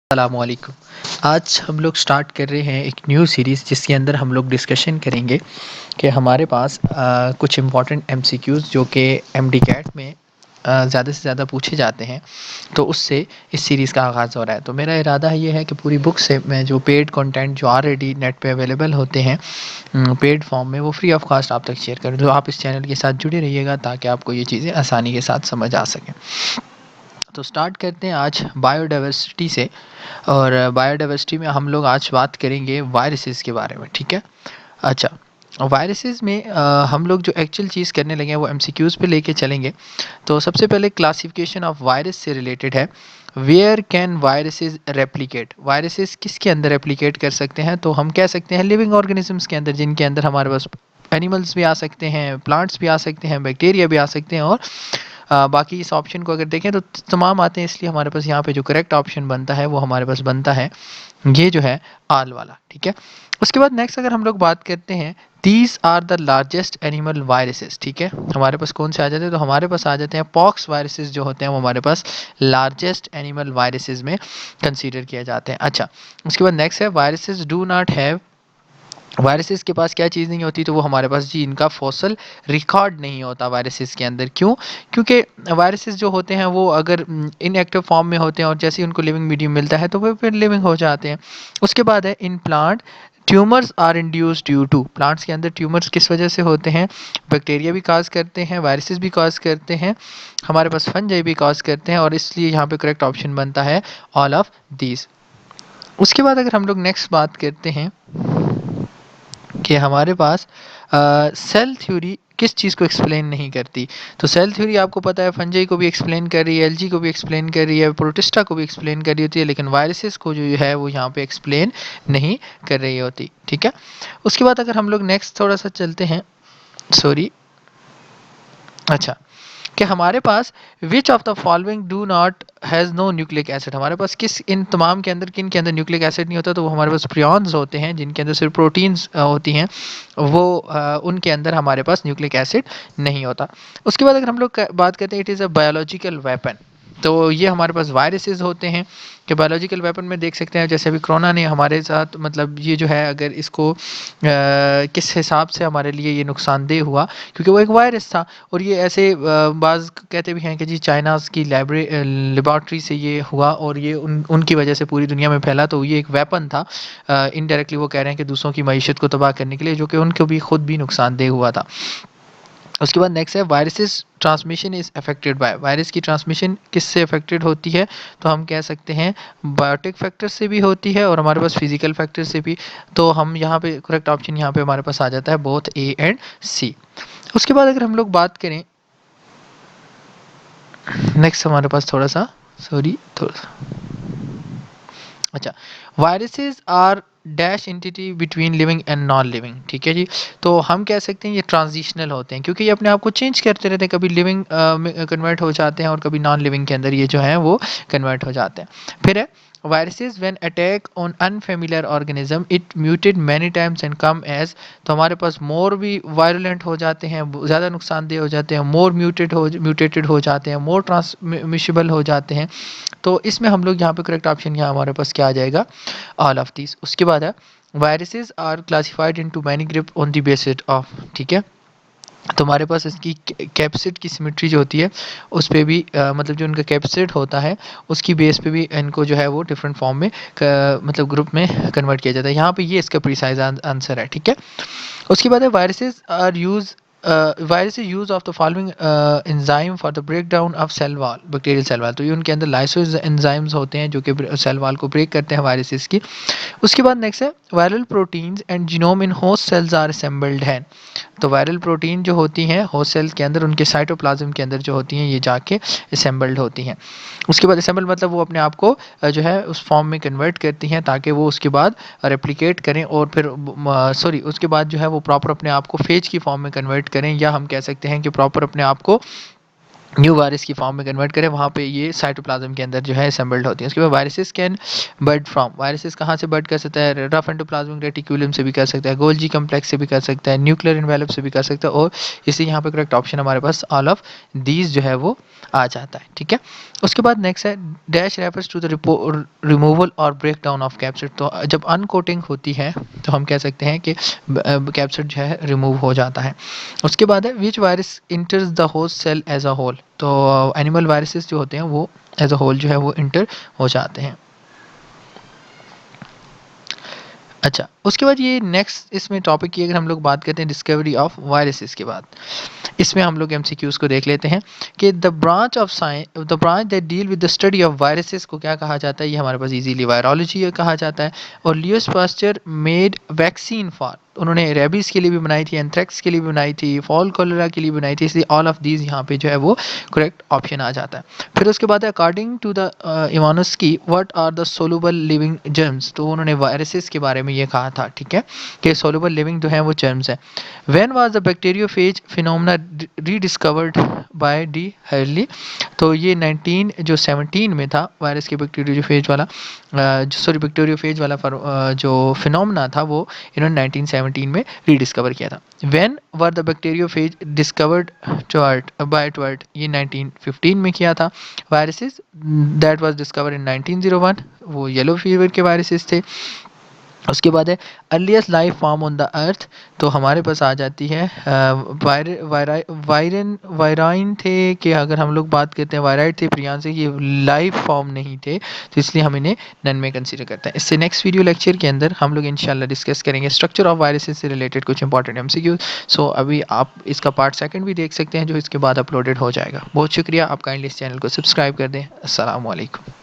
अस्सलामुअलैकुम। आज हम लोग स्टार्ट कर रहे हैं एक न्यू सीरीज़ जिसके अंदर हम लोग डिस्कशन करेंगे कि हमारे पास कुछ इम्पॉर्टेंट एमसीक्यूज़ जो कि एमडी कैट में ज़्यादा से ज़्यादा पूछे जाते हैं, तो उससे इस सीरीज़ का आगाज़ हो रहा है। तो मेरा इरादा ये है कि पूरी बुक से मैं जो पेड कंटेंट जो ऑलरेडी नेट पे अवेलेबल होते हैं पेड फॉर्म में, वो फ्री ऑफ कॉस्ट आप तक शेयर करूँ। तो आप इस चैनल के साथ जुड़े रहिएगा ताकि आपको ये चीज़ें आसानी के साथ समझ आ सकें। तो स्टार्ट करते हैं आज बायोडाइवर्सिटी से। और बायोडाइवर्सिटी में हम लोग आज बात करेंगे वायरसेस के बारे में, ठीक है। अच्छा, वायरसेस में हम लोग जो एक्चुअल चीज़ करने लगे हैं वो एमसीक्यूज़ पे लेके चलेंगे। तो सबसे पहले क्लासिफिकेशन ऑफ वायरस से रिलेटेड है। Where can viruses replicate, viruses किसके अंदर रेप्लिकेट कर सकते हैं? तो हम कह सकते हैं लिविंग ऑर्गेनिजम्स के अंदर, जिनके अंदर हमारे पास एनिमल्स भी आ सकते हैं, प्लांट्स भी आ सकते हैं, बैक्टीरिया भी आ सकते हैं, और बाकी इस ऑप्शन को अगर देखें तो तमाम आते हैं। इसलिए हमारे पास यहाँ पे जो करेक्ट ऑप्शन बनता है वो हमारे पास बनता है ये जो है आल वाला, ठीक है। उसके बाद नेक्स्ट अगर हम लोग बात करते हैं, these are the largest animal viruses, ठीक है। हमारे पास कौन से आ जाते हैं? तो हमारे पास आ जाते हैं पॉक्स वायरसेस जो होते हैं, वो हमारे पास लार्जेस्ट एनिमल वायरसेस में कंसीडर किया जाते हैं। अच्छा, उसके बाद नेक्स्ट है viruses do not have, viruses के पास क्या चीज़ नहीं होती? तो वो हमारे पास जी इनका फॉसल रिकॉर्ड नहीं होता वायरसेस के अंदर। क्यों? क्योंकि वायरसेस जो होते हैं वो अगर इनएक्टिव फॉर्म में होते हैं और जैसे ही उनको लिविंग मीडियम मिलता है तो वो फिर लिविंग हो जाते हैं। उसके बाद है in plant tumours are induced due to, plants के अंदर ट्यूमर्स किस वजह से होते हैं? बैक्टीरिया भी काज करते हैं, वायरसेस भी काज करते हैं, हमारे पास फंजाई भी काज करते हैं, और इसलिए यहाँ पे करेक्ट ऑप्शन बनता है ऑल ऑफ दीज। उसके बाद अगर हम लोग नेक्स्ट बात करते हैं कि हमारे पास सेल थ्योरी किस चीज़ को एक्सप्लेन नहीं करती? तो सेल थ्योरी आपको पता है फंजाई को भी एक्सप्लेन कर रही है, एलजी को भी एक्सप्लेन कर रही है, प्रोटिस्टा को भी एक्सप्लेन कर रही होती है, लेकिन वायरसेस को जो है वो यहाँ पे एक्सप्लेन नहीं कर रही होती, ठीक है। उसके बाद अगर हम लोग नेक्स्ट थोड़ा सा चलते हैं, सॉरी, अच्छा, कि हमारे पास which of the following do not has no nucleic acid, हमारे पास किस इन तमाम के अंदर किन के अंदर न्यूक्लिक एसिड नहीं होता? तो वो हमारे पास प्रियॉन्स होते हैं जिनके अंदर सिर्फ प्रोटीन्स होती हैं, वो उनके अंदर हमारे पास न्यूक्लिक एसिड नहीं होता। उसके बाद अगर हम लोग बात करते हैं it is a biological weapon, तो ये हमारे पास वायरसेस होते हैं कि बायोलॉजिकल वेपन में देख सकते हैं जैसे अभी कोरोना ने हमारे साथ, मतलब ये जो है अगर इसको किस हिसाब से हमारे लिए ये नुकसानदेह हुआ, क्योंकि वो एक वायरस था। और ये ऐसे बाज़ कहते भी हैं कि जी चाइनाज़ की लेबॉर्ट्री से ये हुआ और ये उनकी वजह से पूरी दुनिया में फैला, तो ये एक वेपन था। इनडायरेक्टली वो कह रहे हैं कि दूसरों की मईशत को तबाह करने के लिए, जो कि उनको भी खुद भी नुकसानदेह हुआ था। उसके बाद नेक्स्ट है viruses transmission is affected by, virus की ट्रांसमिशन किससे अफेक्टेड होती है? तो हम कह सकते हैं बायोटिक फैक्टर से भी होती है और हमारे पास फिजिकल फैक्टर से भी। तो हम यहाँ पे करेक्ट ऑप्शन यहाँ पे हमारे पास आ जाता है बोथ ए एंड सी। उसके बाद अगर हम लोग बात करें नेक्स्ट, हमारे पास थोड़ा सा, सॉरी, थोड़ा सा, अच्छा, viruses are dash entity between living and non living, ठीक है जी। तो हम कह सकते हैं ये ट्रांजिशनल होते हैं क्योंकि ये अपने आप को चेंज करते रहते हैं, कभी लिविंग में कन्वर्ट हो जाते हैं और कभी नॉन लिविंग के अंदर ये जो है वो कन्वर्ट हो जाते हैं। फिर है viruses when attack on unfamiliar organism it muted many times and come age, तो हमारे पास मोर भी वायलेंट हो जाते हैं, ज़्यादा नुकसानदेह हो जाते हैं, मोर म्यूटेटेड हो जाते हैं, मोर ट्रांसमिशिबल हो जाते हैं। तो इसमें हम लोग यहाँ पे करेक्ट ऑप्शन यहाँ हमारे पास क्या आ जाएगा? All of this. उसके बाद है viruses are classified into many group on the basis of, ठीक है। तो हमारे पास इसकी कैप्सिड की सिमेट्री जो होती है उस पे भी मतलब जो उनका कैप्सिड होता है उसकी बेस पे भी इनको जो है वो डिफरेंट फॉर्म में मतलब ग्रुप में कन्वर्ट किया जाता है। यहाँ पे ये इसका प्रिसाइज आंसर है, ठीक है। उसके बाद है viruses are use, virus use of the following enzyme for the break down of cell wall, bacterial cell wall, तो ये उनके अंदर लाइसोज एंजाइम्स होते हैं जो कि सेल वॉल को ब्रेक करते हैं वायरसेस की। उसके बाद नेक्स्ट है viral proteins and genome in host cells are assembled हैं, तो वायरल प्रोटीन जो होती हैं होस्ट सेल के अंदर उनके साइटोप्लाज्म के अंदर जो होती हैं ये जाके असेंबल्ड होती हैं। उसके बाद असेंबल मतलब वो अपने आप को जो है उस फॉर्म में कन्वर्ट करती हैं ताकि वो उसके बाद रेप्लिकेट करें और फिर सॉरी उसके बाद जो है वो प्रॉपर अपने आप को फेज की फॉर्म में कन्वर्ट करें, या हम कह सकते हैं कि प्रॉपर अपने आप को न्यू वायरस की फॉर्म में कन्वर्ट करें, वहाँ पे ये साइटोप्लाज्म के अंदर जो है असेंबल्ड होती है। उसके बाद viruses can bird from, viruses कहाँ से बर्ड कर सकता है, रफ एंडोप्लाज्मिक रेटिक्यूलम से भी कर सकता है, गोल्जी कम्प्लेक्स से भी कर सकता है, न्यूक्लियर एनवेलप से भी कर सकता है, और इसी यहाँ पे करेक्ट ऑप्शन हमारे पास ऑल ऑफ दीज जो है वो आ जाता है। ठीक है, उसके बाद नेक्स्ट है dash refers to the removal और ब्रेक डाउन ऑफ कैप्सिड। तो जब अनकोटिंग होती है तो हम कह सकते हैं कि कैप्सिड जो है रिमूव हो जाता है। उसके बाद है which virus enters the host cell as a whole. तो एनिमल वायरसेस जो होते हैं वो एज अ होल जो है वो इंटर हो जाते हैं। अच्छा, उसके बाद ये नेक्स्ट इसमें टॉपिक की अगर हम लोग बात करते हैं डिस्कवरी ऑफ वायरसेस के बाद, इसमें हम लोग एमसीक्यूज को देख लेते हैं कि the branch of science, the branch that deal with the study of viruses को क्या कहा जाता है, ये हमारे पास इजीली वायरोलॉजी कहा जाता है। और Louis Pasteur made vaccine for, उन्होंने रेबीज के लिए भी बनाई थी, एंथ्रेक्स के लिए भी बनाई थी, फॉल कोलेरा के लिए बनाई थी, इसलिए ऑल ऑफ दीज यहाँ पे जो है वो करेक्ट ऑप्शन आ जाता है। फिर उसके बाद according to the Ivanovsky what are the soluble living germs, तो उन्होंने वायरसेस के बारे में ये कहा था। ठीक है, कि सोलुबल लिविंग जो है वो जर्म्स है। When was the bacteriophage phenomena rediscovered by d'Herelle, तो ये 1917 में था वायरस के बैक्टीरियोफेज वाला सॉरी बैक्टीरियोफेज वाला जो फिनोमेना था वो इन्होंने 1917 में रीडिस्कवर किया था। When were the bacteriophage discovered Twort by Twort, ये 1915 में किया था। Viruses that was discovered in 1901, वो येलो फीवर के वायरसेस थे। उसके बाद है earliest life form on the earth, तो हमारे पास आ जाती है वायराइन थे, कि अगर हम लोग बात करते हैं वायराइड थे प्रियान से, ये लाइफ फॉर्म नहीं थे, तो इसलिए हम इन्हें नन में कंसीडर करते हैं। इससे नेक्स्ट वीडियो लेक्चर के अंदर हम लोग इंशाल्लाह डिस्कस करेंगे स्ट्रक्चर ऑफ वायरसेस से रिलेटेड कुछ इंपॉर्टेंट एमसीक्यू। सो अभी आप इसका पार्ट सेकंड भी देख सकते हैं जो इसके बाद अपलोडेड हो जाएगा। बहुत शुक्रिया, आप काइंडली इस चैनल को सब्सक्राइब कर दें। अस्सलाम वालेकुम।